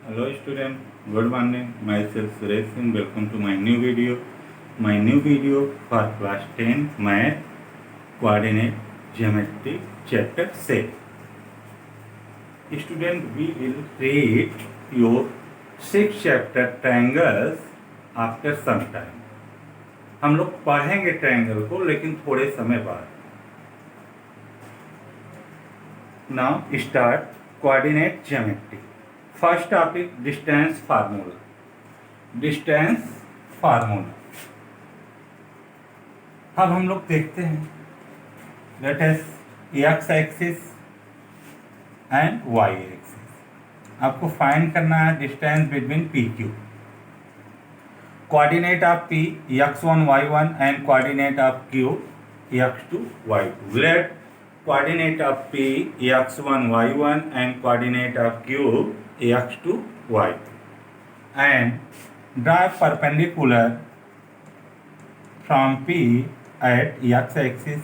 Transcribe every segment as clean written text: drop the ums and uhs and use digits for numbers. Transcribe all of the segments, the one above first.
Hello student, good morning. Myself Suresh Singh. Welcome to my new video. My new video for class 10 Math Coordinate Geometry Chapter 6. Student, we will read your 6th chapter Triangles after some time. हम लोग पढ़ेंगे triangle को लेकिन थोड़े समय बाद. Now start coordinate geometry. First topic distance formula. Distance formula अब हम लोग देखते हैं. Let us x axis and y axis. आपको फाइंड करना है distance between P Q. Coordinate of P x1 y1 and coordinate of Q x2 y2. Let coordinate of P x1 y1 and coordinate of Q x2 y2 and draw perpendicular from P at x axis.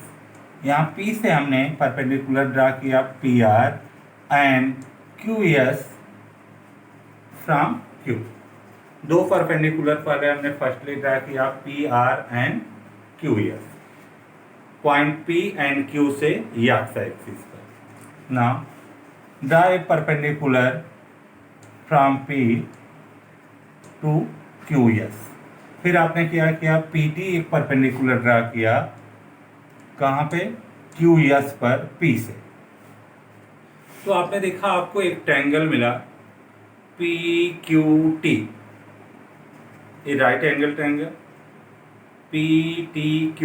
यहाँ P से हमने perpendicular draw किया PR and QS from Q. दो perpendicular पहले हमने firstly draw किया PR and QS. Point P and Q से x axis पर. Now draw a perpendicular from P to QS. फिर आपने क्या किया, PT एक परपेंडिकुलर ड्रा किया कहाँ पे, QS पर P से. तो आपने देखा आपको एक ट्रायंगल मिला PQT. ये राइट एंगल ट्रायंगल. PTQ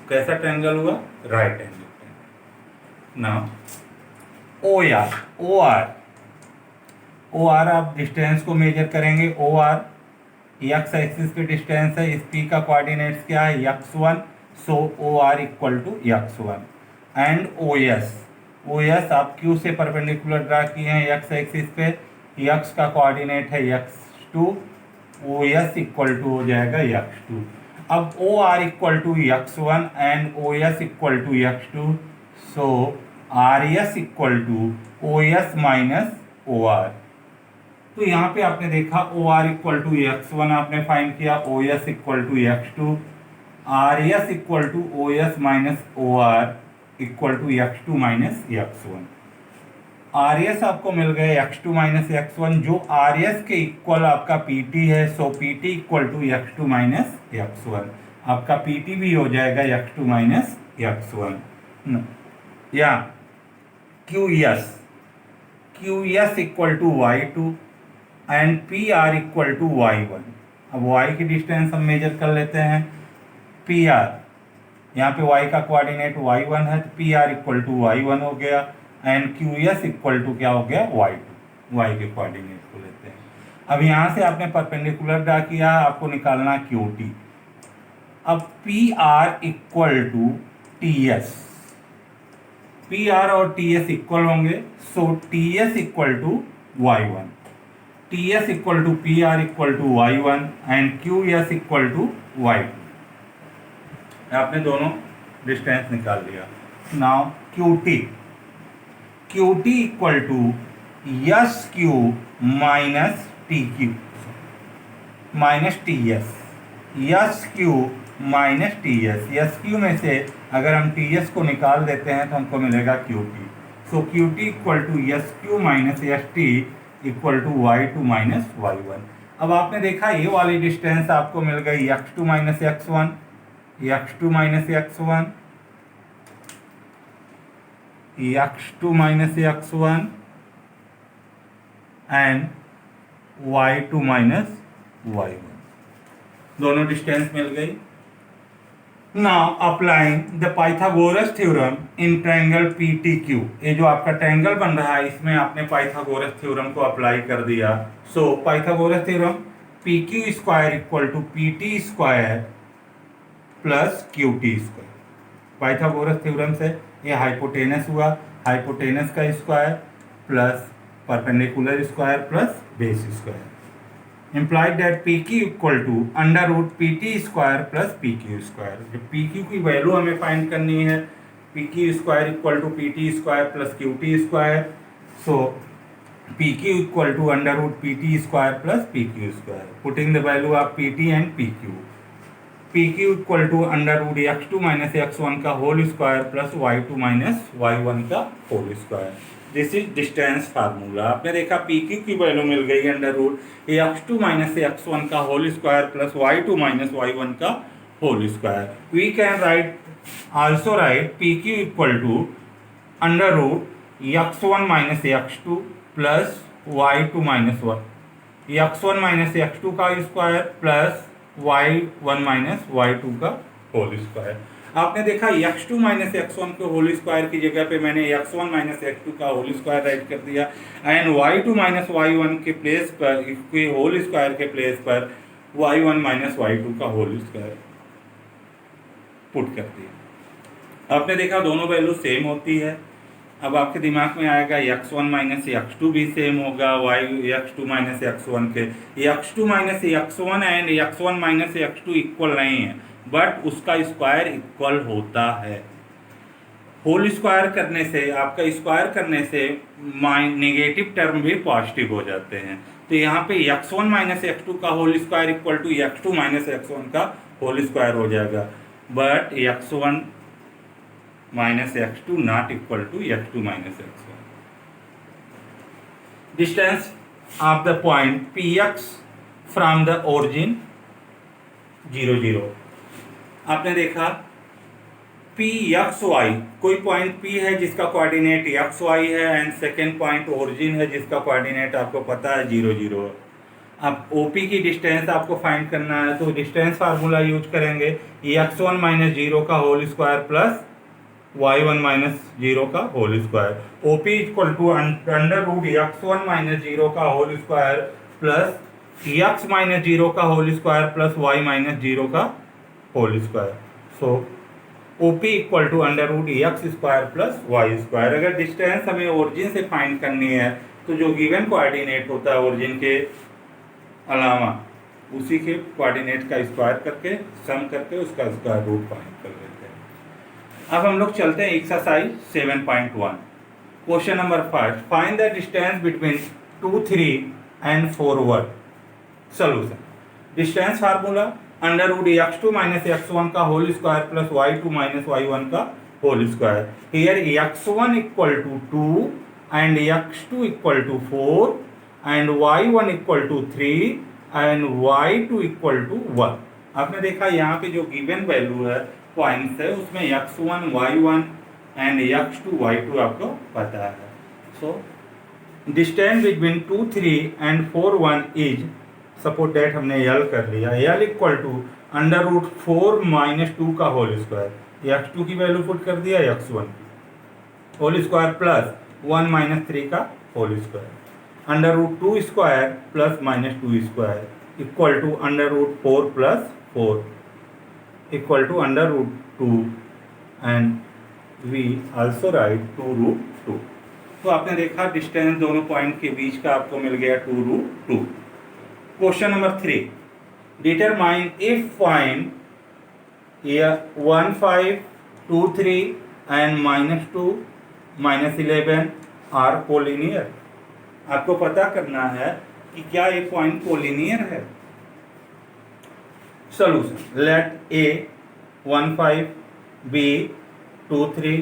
कैसा ट्रायंगल हुआ, राइट एंगल. नाउ OR आप डिस्टेंस को मेजर करेंगे. OR एक्स एक्सिस के डिस्टेंस है. इस P का कोऑर्डिनेट्स क्या है, x1. So OR equal to x1. And OS आप Q से परपेंडिकुलर ड्रा किए हैं एक्स एक्सिस पे. x का कोऑर्डिनेट है x2. OS इक्वल टू हो जाएगा x2. अब OR equal to x1 and OS equal to x2. So RS equal to OS minus OR. तो यहाँ पे आपने देखा OR इक्वल टू x1 आपने फाइंड किया, OS equal to x2, RS equal to OS minus OR equal to x2 minus x1. RS आपको मिल गए x2 minus x1, जो RS के इक्वल आपका PT है. So PT equal to x2 minus x1. आपका PT भी हो जाएगा x2 माइनस x1. या QS equal to y2 and PR equal to y1. अब y की डिस्टेंस हम मेजर कर लेते हैं. PR यहाँ पे y का कोऑर्डिनेट y1 है, तो PR इक्वल टू y1 हो गया. एंड QS इक्वल टू क्या हो गया, y2. y के कोऑर्डिनेट को लेते हैं. अब यहाँ से आपने परपेंडिकुलर ड्रा किया, आपको निकालना QT. अब PR equal to TS. PR और TS इक्वल होंगे. So TS equal to y1. TS equal to PR equal to y1 and QS equal to y2. आपने दोनों डिस्टेंस निकाल लिया. Now QT equal to SQ minus TQ minus TS. SQ minus TS. SQ में से अगर हम TS को निकाल देते हैं तो हमको मिलेगा QT. So QT equal to SQ minus ST equal to y2 minus y1. अब आपने देखा ये वाली डिस्टेंस आपको मिल गई x2 minus x1, x2 minus x1, x2 minus x1 and y2 minus y1. दोनों डिस्टेंस मिल गई. Now applying the Pythagoras theorem in triangle PTQ. ये जो आपका ट्रायंगल बन रहा है इसमें आपने पाइथागोरस थ्योरम को अप्लाई कर दिया. सो Pythagoras theorem PQ square equal to PT square plus QT square. Pythagoras theorem से ये हाइपोटेनस हुआ, हाइपोटेनस का square plus perpendicular square plus base square. implied that PQ equal to under root PT square plus PQ square. जो PQ की value हमें find करनी है, PQ square equal to PT square plus QT square. So P Q equal to under root P T square plus P Q square, putting the value of P T and P Q. P Q equal to under root x two minus x one का whole square plus y two minus y one का whole square. This is distance formula. आपने देखा P Q की value मिल गई under root x two minus x one का whole square plus y two minus y one का whole square. We can right also write P Q equal to under root x one minus x two plus y two minus one, x one minus x two का square plus y one minus y two का whole square. आपने देखा x two minus x one के whole square की जगह पे मैंने x one minus x two का होल स्क्वायर राइट कर दिया and y two minus y one के प्लेस पर, इसके होल स्क्वायर के प्लेस पर y one minus y two का होल स्क्वायर पुट कर दिया। आपने देखा दोनों वैल्यू सेम होती है। अब आपके दिमाग में आएगा x one minus x two भी सेम होगा y x two minus x one के। X two minus x one and x one minus x two equal नहीं है, बट उसका स्क्वायर इक्वल होता है। होल स्क्वायर करने से, आपका स्क्वायर करने से नेगेटिव टर्म भी पॉजिटिव हो जाते हैं। तो यहाँ पे x one minus x two का whole square equal to x two minus x one का होल स्क्वायर हो जाएगा, but x one minus x two not equal to x two minus x one. Distance of the point P x from the origin 0 0। आपने देखा P x y, कोई point P है जिसका coordinate x y है and second point origin है जिसका coordinate आपको पता है 0 0। अब ओपी की डिस्टेंस आपको फाइंड करना है, तो डिस्टेंस फार्मूला यूज करेंगे एक्स वन माइनस जीरो का whole square plus y one minus zero का whole square. OP equal to under root x one minus zero का whole square plus x minus zero का whole square plus y minus zero का whole square. So OP equal to under root x square plus y square. अगर distance हमें origin से find करनी है तो जो गिवन कोऑर्डिनेट होता है ओरिजिन के अलावा उसी के कोऑर्डिनेट का स्क्वायर करके सम करके उसका स्क्वायर रूट फाइंड कर लेते हैं। अब हम लोग चलते हैं exercise 7.1। Question number first, find the distance between 2 3 and 4 1। Solution, distance formula under root x two minus x one का whole square plus y two minus y one का whole square. Here x one equal to 2 and x two equal to 4 and y one equal to 3 and y two equal to 1। आपने देखा यहाँ पे जो given value है points है उसमें x one y one and x two y two आपको पता है। So distance between 2 3 and 4 1 is, suppose that हमने एल कर लिया, L equal to under root 4 minus 2 का होल स्क्वायर, एक्स टू की वैल्यू पुट कर दिया एक्स वन की होल स्क्वायर प्लस 1 माइनस 3 का whole square, under root 2 square plus minus 2 square equal to under root 4 plus 4 equal to under root 2 and we also write 2 root 2। तो आपने देखा distance दोनों point के बीच का आपको मिल गया 2 root 2। Question number 3, determine if find 1 5 2 3 and -2 -11 are collinear. आपको पता करना है कि क्या ये पॉइंट कोलिनियर है। Solution, let A 1 5 B 2 3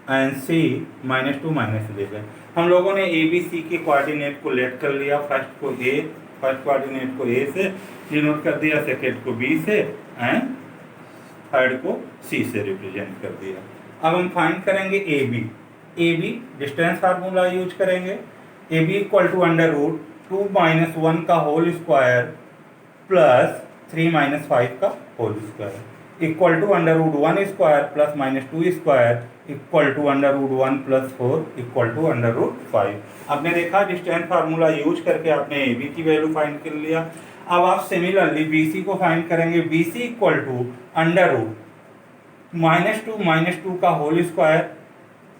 and C -2 -11। हम लोगों ने ए बी सी के कोऑर्डिनेट को लेट कर लिया, फर्स्ट कोऑर्डिनेट को ए से डिनोट कर दिया, सेकेंड को बी से एंड थर्ड को सी से रिप्रेजेंट कर दिया। अब हम फाइंड करेंगे A B distance formula use करेंगे। A B equal to under root 2 minus 1 का होल स्क्वायर प्लस 3 माइनस 5 का whole square equal to under root 1 square plus -2 square equal to under root 1 plus 4 equal to under root 5। आपने देखा distance formula use करके आपने A B की value find कर लिया। अब आप सिमिलरली बी सी को फाइंड करेंगे। B C equal to under root -2 का होल स्क्वायर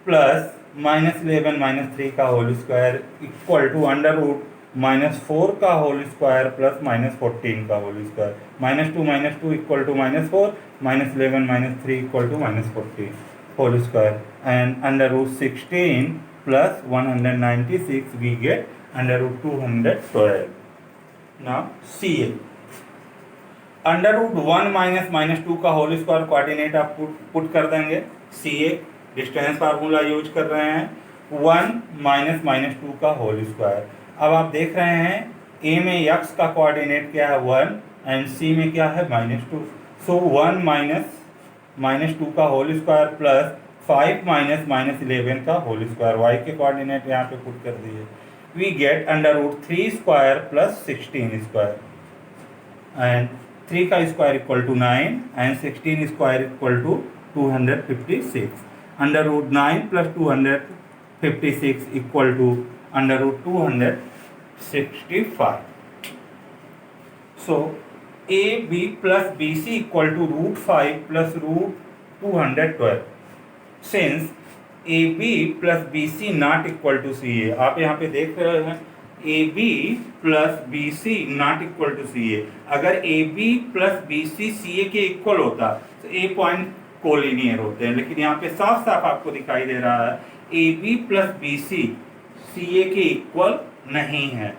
प्लस -11 -3 का whole square equal to under root -4 का होल स्क्वायर प्लस -14 का whole square, -2 equal to -4 -11 -3 equal to -14 whole square and under root 16 plus 196, we get under root 212. Now CA, under root 1 minus minus 2 का whole square coordinate आप put कर देंगे। CA distance formula use कर रहे हैं, 1 minus minus 2 का whole square. अब आप देख रहे हैं A में x का कोऑर्डिनेट क्या है 1 एंड C में क्या है -2। सो 1 माइनस माइनस 2 का whole square plus 5 minus minus 11 का होल स्क्वायर, y के कोऑर्डिनेट यहाँ पे पुट कर दिए। We get under root 3 square plus 16 square and 3 का square equal to 9 and 16 square equal to 256। Under root 9 plus 256 equal to under root 265। So A B plus B C equal to root 5 plus root 212 since A B plus B C not equal to C A. आप यहाँ पे देख रहे हैं A B plus B C not equal to C A. अगर A B plus B C C A के equal होता तो ए पॉइंट कोलिनियर होते हैं, लेकिन यहाँ पे साफ साफ आपको दिखाई दे रहा है A B plus B C C A के इक्वल नहीं है।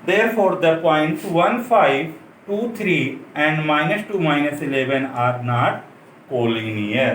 Therefore the points 1 5 2 3 and -2 -11 are not collinear.